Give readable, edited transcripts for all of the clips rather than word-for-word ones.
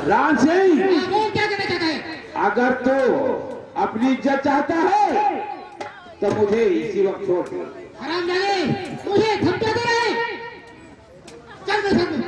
राम सिंह, वो क्या कहना चाहता है? अगर तो अपनी इज्जत चाहता है तो मुझे इसी वक्त छोड़ दे। हरामजादे, मुझे धमकियां दे रहा है। चल मेरे साथ में।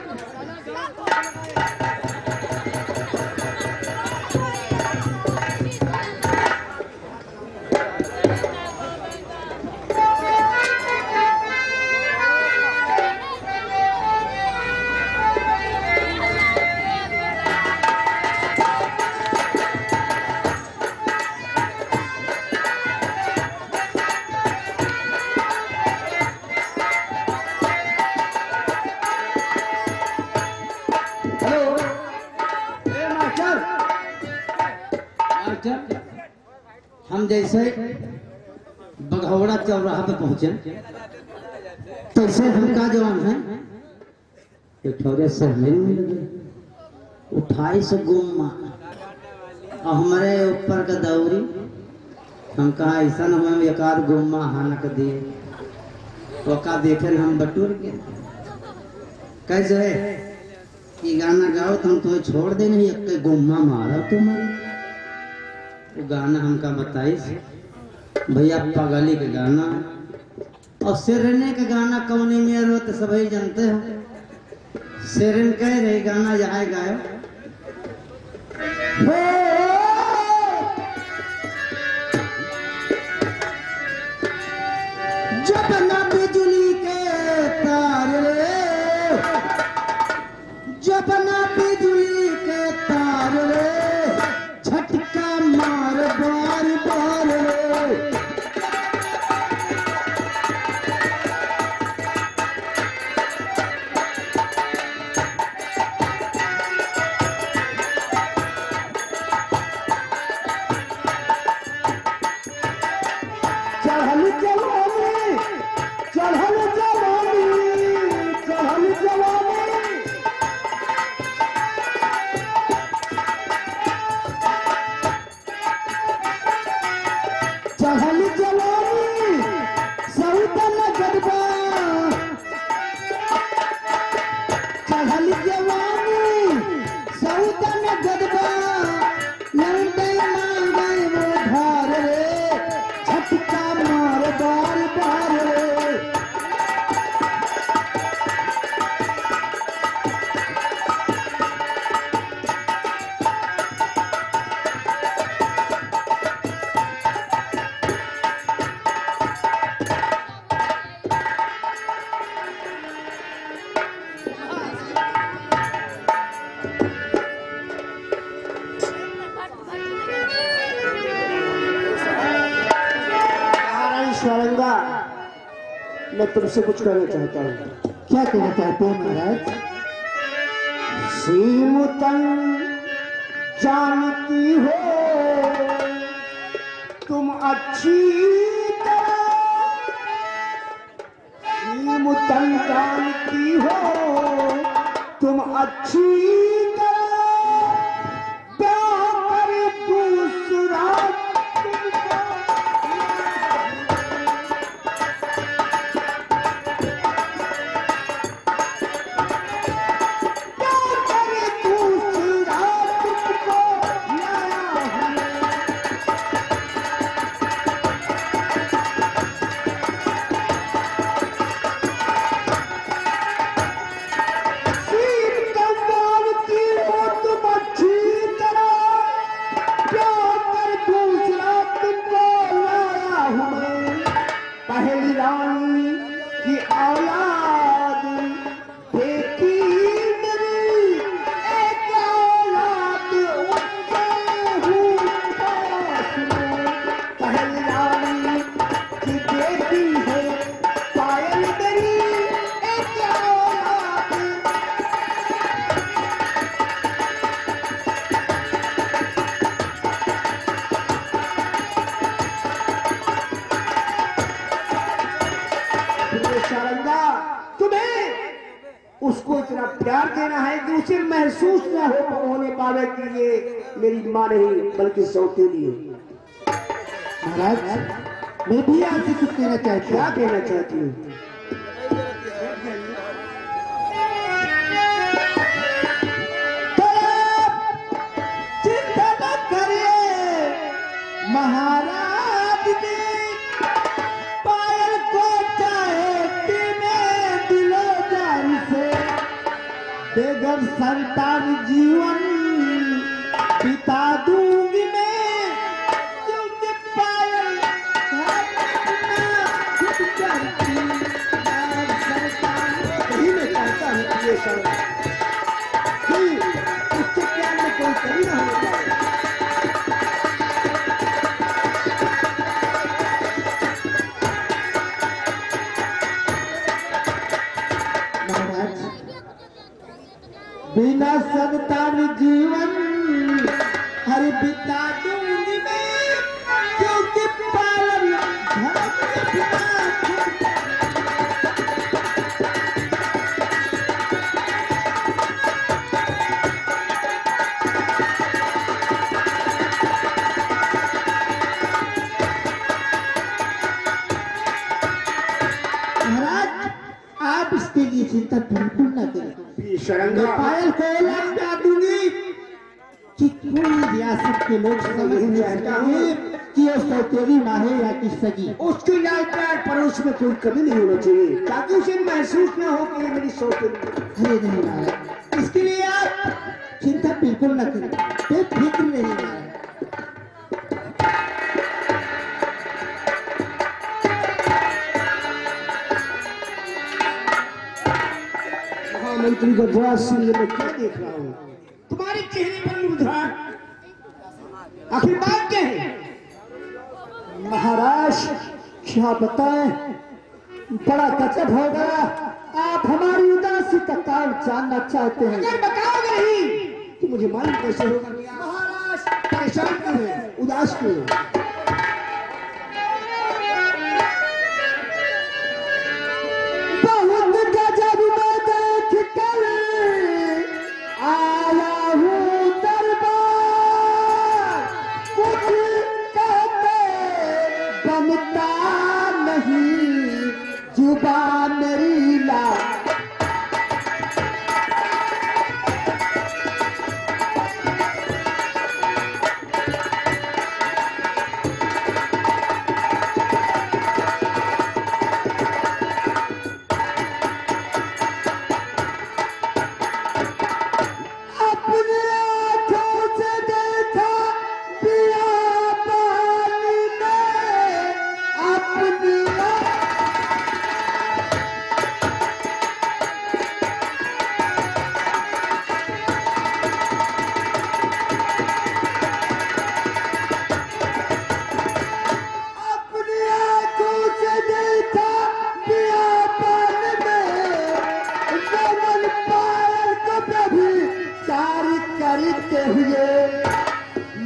हम जैसे बघौड़ा चौराहा पे पहुंचे तैसे हमका जवान है थोड़े से मिल लगे 28 गुम्मा और हमारे ऊपर का दौरी हम कहा ऐसा न हमें एक आध गुम्मा हानक दिए तो का देखे हम बटूर के कैसे है कि गाना गाओ तो हम तुम्हें छोड़ दे नहीं एक गुम्मा मारा तुम्हारे वो गाना हमका बताइस भैया पागली के गाना और सिरने के गाना कौन में रो तो सभी जानते हो सिरन कह रहे गाना यहाँ गायो जब ना बिजली के तार रे जब ना बिजली के तार रे झटका मार बार बार रे चढ़ल जवानी चढ़ल जवानी चढ़ल जवानी चढ़ल जवानी सौतन गदबा चढ़ल जवानी सौतन गदबा लौटे मांगे वो धार रे झटका मार बार बार रे शारंगा, मैं तुमसे कुछ कहना चाहता हूँ। क्या कहना चाहते हैं महाराज सीमुतन जानती हो तुम अच्छी तरह सीमुतन जानती हो तुम अच्छी तरह प्यार दूसरा पहली रानी की औलाद देखी मेरी एक औलाद उससे हूँ पास में। पहली रानी की बेटी है पायल मेरी एक औलाद शारंगा, तुम्हें उसको इतना प्यार देना है कि उसे महसूस ना होने पावे कि ये मेरी माँ नहीं बल्कि सौतेली है। महाराज मैं भी आपसे कुछ कहना चाहता हूँ क्या कहना चाहती हूँ? संतान जीवन बिता दूंगी मैं, क्योंकि पायल ही मैं चाहता हूँ कि ये सब उसके प्यार में कोई कमी ना हो जाए। बिना संतान जीवन हर बिता दूंगी मैं, क्योंकि पालन धर्म के बिना महाराज, आप इसके लिए चिंता बिल्कुल न करें। पायल को ऐलान कर दूंगी कि पूरी रियासत के लोग समझ नहीं सकेंगे कि वो सौतेली माँ है या कि सगी। उसकी लाल प्यार पड़ोस में कोई कमी नहीं होना चाहिए, ताकि उसे महसूस न हो कि ये मेरी सौतेली। अरे नहीं महाराज, इसके लिए आप चिंता बिल्कुल न करें, बेफिक्र नहीं महाराज। मंत्री गजराज सिंह, मैं क्या देख रहा हूँ तुम्हारे चेहरे पर मुद्राण, आखिर बात क्या है? महाराज क्या बताएं, बड़ा गजब हो गया। आप हमारी उदासी का कारण जानना चाहते हैं? अगर बताओगे नहीं तो मुझे मालूम कैसे होगा? महाराज परेशान क्यों है, उदास क्यों है?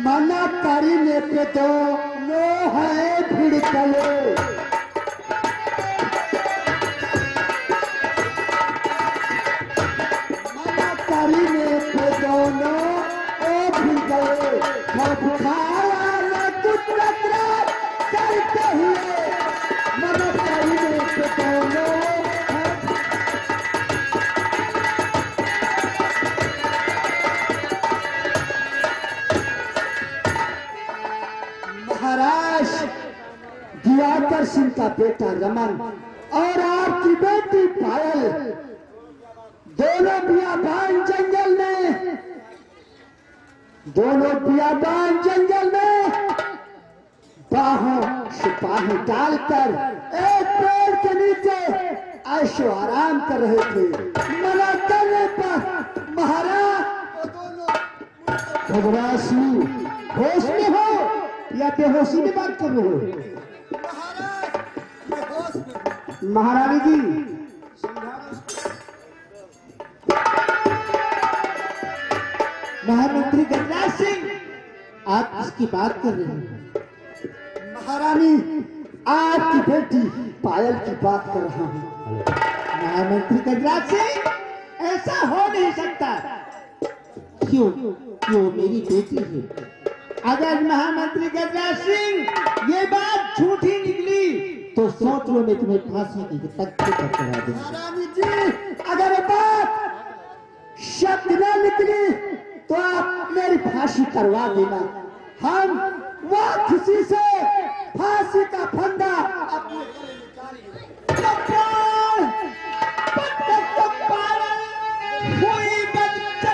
मना करने पे तो नो है फिर चलो। मना करने पे दोनों ओ फिर गए, खाया न कुछ करते हुए। मना करने पे दोनों महाराज दिवाकर सिंह का बेटा रमन और आपकी बेटी पायल दोनों बियाबान जंगल में बाहों सिपाही डालकर एक पेड़ के नीचे ऐशो आराम कर रहे थे। मना करने पर महाराज गजराज सिंह होश में हो या बेहोशी में बात कर रहे हो? महारानी जी महामंत्री गजराज सिंह, आप किसकी बात कर रहे हैं? महारानी आपकी बेटी पायल की बात कर रहा हूँ। महामंत्री गजराज सिंह, ऐसा हो नहीं सकता। क्यों? क्यों मेरी बेटी है। अगर महामंत्री गजराज सिंह ये बात झूठी निकली तो सोच लो मैं तुम्हें फांसी की तख्ते पर चढ़ा दूंगा। महारानी जी, अगर बात सत्य न निकली तो आप मेरी फांसी करवा देना। हम वह किसी से फांसी का फंदा अपने कोई बच्चा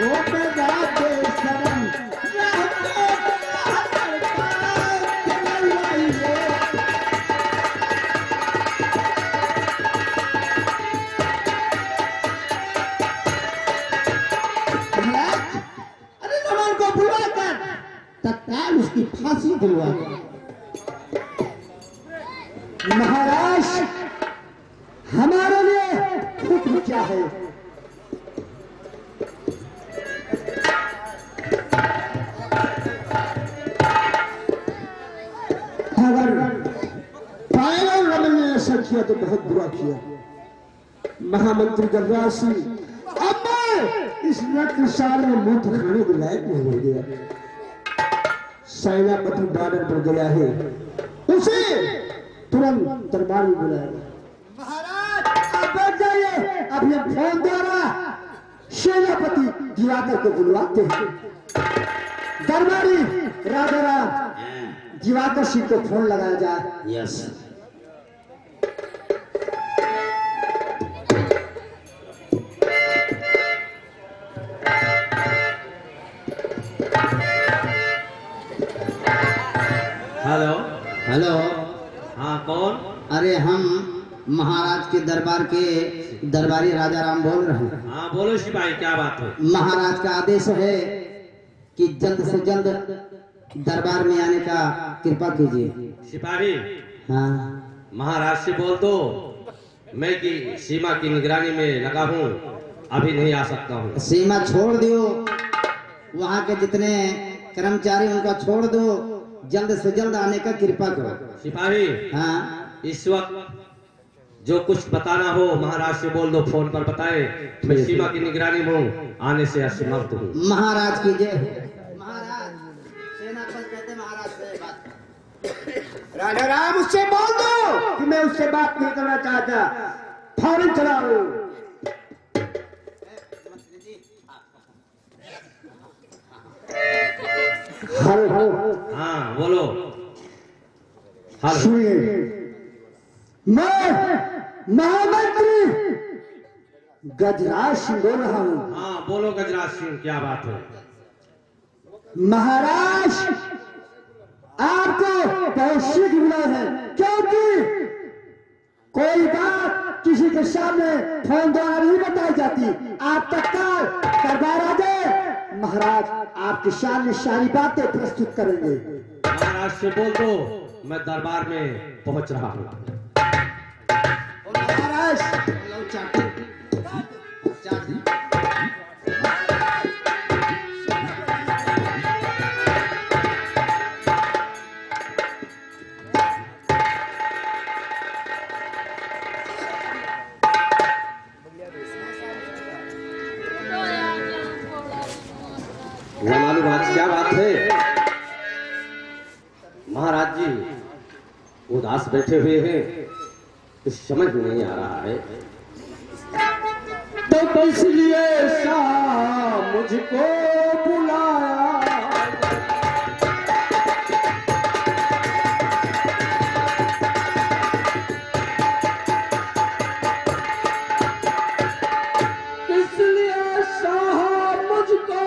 तो तेरा बेशरम तत्काल उसकी फांसी दिलवा दो। महाराज हमारे लिए हुक्म क्या है? अगर पायल और रमन ने ऐसा किया तो बहुत बुरा किया। महामंत्री गजराज सिंह अब मैं इस रक्तसार में मुंह दिखाने के लायक नहीं हो गया। सेनापति बॉर्डर पर गया है, उसे तुरंत दरबार में बुलाया। महाराज आप बैठ जाइए, अभी हम फोन द्वारा सेनापति दिवाकर को बुलवाते हैं। दरबारी राजा राम दिवाकर सिंह को फोन लगाया जाए। यस। हेलो। हेलो। हाँ कौन? अरे हम महाराज के दरबार के दरबारी राजा राम बोल रहे हैं। हाँ बोलो सिपाही, क्या बात है? महाराज का आदेश है कि जल्द से जल्द दरबार में आने का कृपा कीजिए। सिपाही हाँ। महाराज से बोल दो मैं की सीमा की निगरानी में लगा हूँ, अभी नहीं आ सकता हूँ। सीमा छोड़ दियो, वहाँ के जितने कर्मचारी उनका छोड़ दो, जल्द से जल्द आने का कृपा करो। सिपाही हाँ। इस वक्त जो कुछ बताना हो महाराज से बोल दो, फोन पर बताए। मैं सीमा की निगरानी में हूँ, आने से असमर्थ हूँ। महाराज की जय। महाराज सेनापति कहते महाराज से बात कर। राजा राम उससे बोल दो कि मैं उससे बात नहीं करना चाहता, फौरन चला हूं। हेलो। हाँ बोलो। हेलो। सुनिए, मैं महामंत्री गजराज सिंह बोल रहा हूँ। हाँ बोलो गजराज सिंह, क्या बात है? महाराज आपको बहुत शीघ्र बुलाया है, क्योंकि कोई बात किसी के सामने फोन द्वारा नहीं बताई जाती। आप तत्काल दरबार आ जाए, महाराज आपके सामने सारी बातें प्रस्तुत करेंगे। महाराज से बोल दो मैं दरबार में पहुंच रहा हूँ। महाराज मालूम आज क्या बात है? महाराज जी उदास बैठे हुए हैं, कुछ समझ में नहीं आ रहा है। तो इसलिए शाह मुझको बुलाया, इसलिए शाह मुझको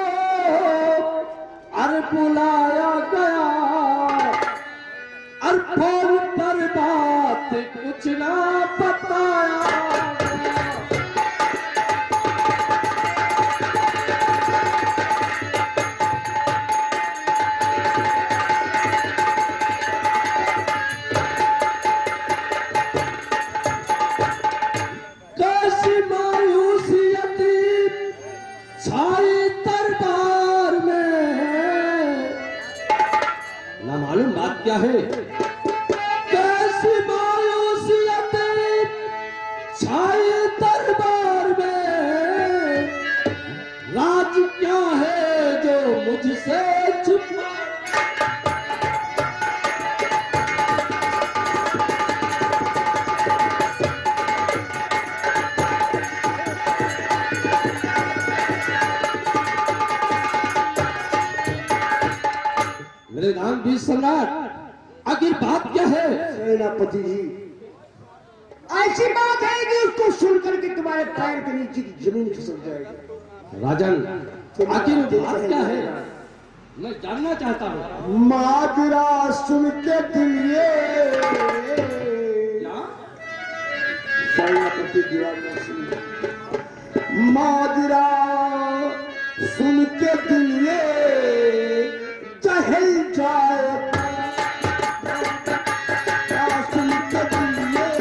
बुलाया गया, और फोन पर बात कुछ ना बताया। कैसी मायूसियत छाई दरबार में, ना मालूम बात क्या है। कैसी मायूसियत छाई दरबार में, राज क्या है जो मुझसे छुपा। मेरे नाम भी सम्राट, आखिर बात क्या है? सेनापति जी, ऐसी बात है कि उसको सुन करके तुम्हारे पैर के नीचे की जमीन खिसक जाएगी। राजन, आखिर वो बात क्या है? मैं जानना चाहता हूँ। माजरा सुन के दिल ये क्या? सेनापति दिवाकर सिंह, माजरा सुन के दिल ये चहल जाए, सुन के दिल ये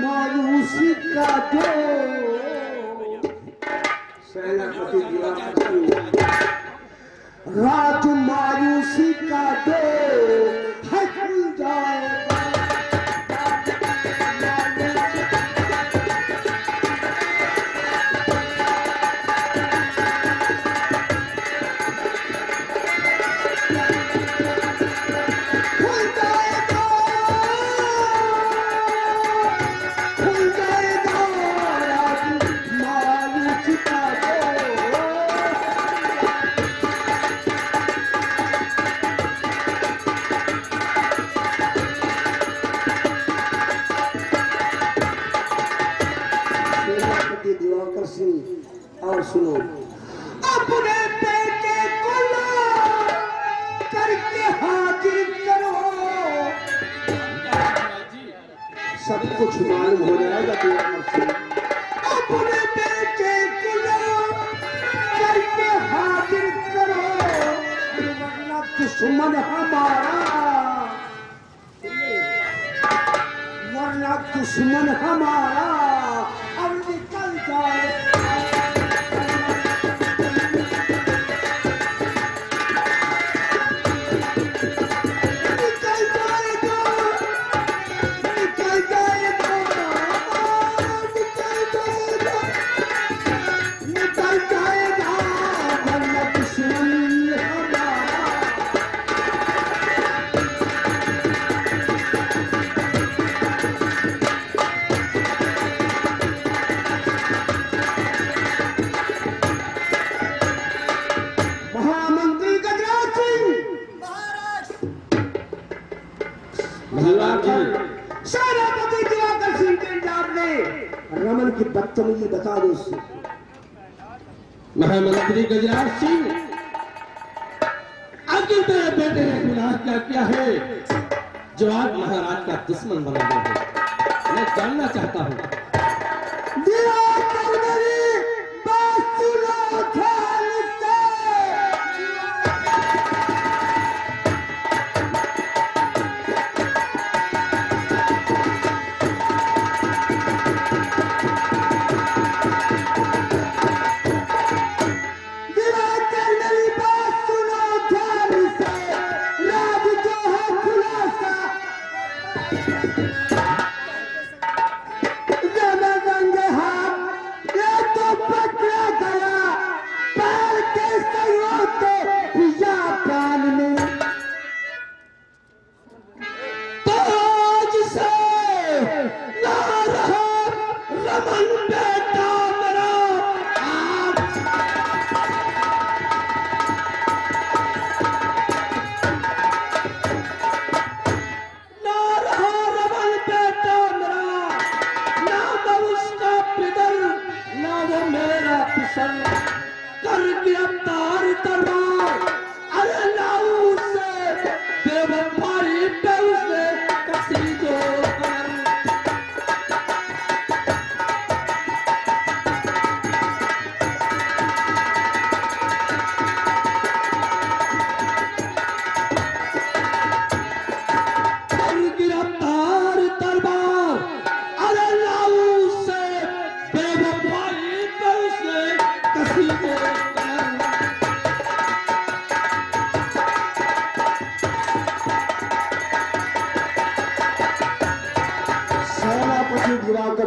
मायूसी का दो सेनापति दिवाकर सिंह, रात मायूसी का दो है खुल जाएगा। दिवाकर सिंह और सुनो, अपने बेटे को ला करके हाजिर करो, सब कुछ मालूम हो जाएगा दिवाकर सिंह। अपने बेटे को ला करके हाजिर करो, वरना दुश्मन हमारा, वरना दुश्मन हमारा अब निकल जाए। निकल जाएगा, निकल जाएगा, निकल जाएगा, निकल जाएगा, वरना दुश्मन हमारा। महामंत्री गजराज सिंह, सेनापति दिवाकर सिंह के इंजाम ने रमन की बदतमीजी बता दो उससे। महामंत्री गजराज सिंह, आखिर तेरे बेटे ने गुनाह क्या किया है जो आज महाराज का दुश्मन बना हुआ है? मैं जानना चाहता हूँ। दिवाकर मेरी बात सुनो ध्यान से। दिवाकर मेरी बात सुनो ध्यान से, राज जो है खुलासा,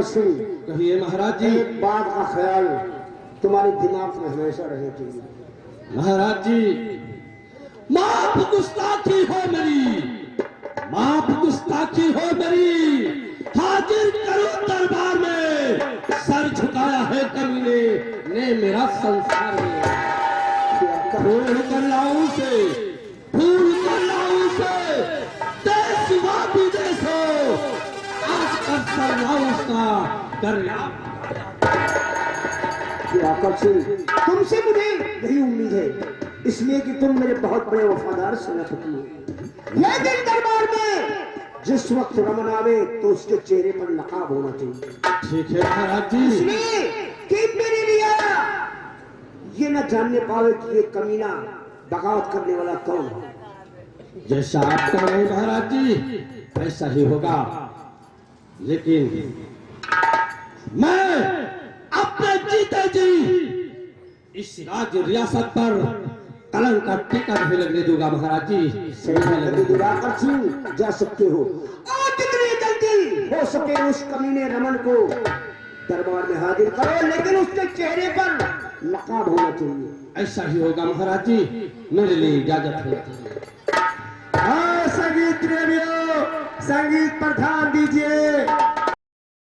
सिंह, कहिए महाराज जी। एक बात का ख्याल तुम्हारे दिमाग में हमेशा रहे चाहिए। महाराज जी, माफ गुस्ताखी हो मेरी, माफ गुस्ताखी हो मेरी, हाजिर करो दरबार में, सर झुकाया है कमीने ने मेरा संसार में। भूल कर लाऊं से, भूल कर लाऊं से, देश व विदेश हो, आज कर सर लाऊं उसका दरिया। आकर सिंह, तुमसे मुझे यही उम्मीद है, इसलिए कि तुम मेरे बहुत बड़े वफादार सेनापति हो। लेकिन दरबार में जिस वक्त रमन आवे तो उसके चेहरे पर नकाब होना चाहिए। ठीक है महाराज जी। इसलिए कि मेरे लिए ये न जानने पावे कि ये कमीना बगावत करने वाला कौन है। जैसा आप कह रहे हैं महाराज जी, ऐसा ही होगा। लेकिन मैं अपने जीते जी इस राज्य रियासत पर कलंक का टीका नहीं लगने दूंगा महाराज जी। सही दिवाकर सिंह, जा सकते हो और जितनी जल्दी हो सके उस कमीने रमन को दरबार में हाजिर करो, लेकिन उसके चेहरे पर नकाब होना चाहिए। ऐसा ही होगा महाराज जी, मेरे लिए इजाजत है। हाँ, संगीत प्रेमियों, संगीत पर ध्यान दीजिए।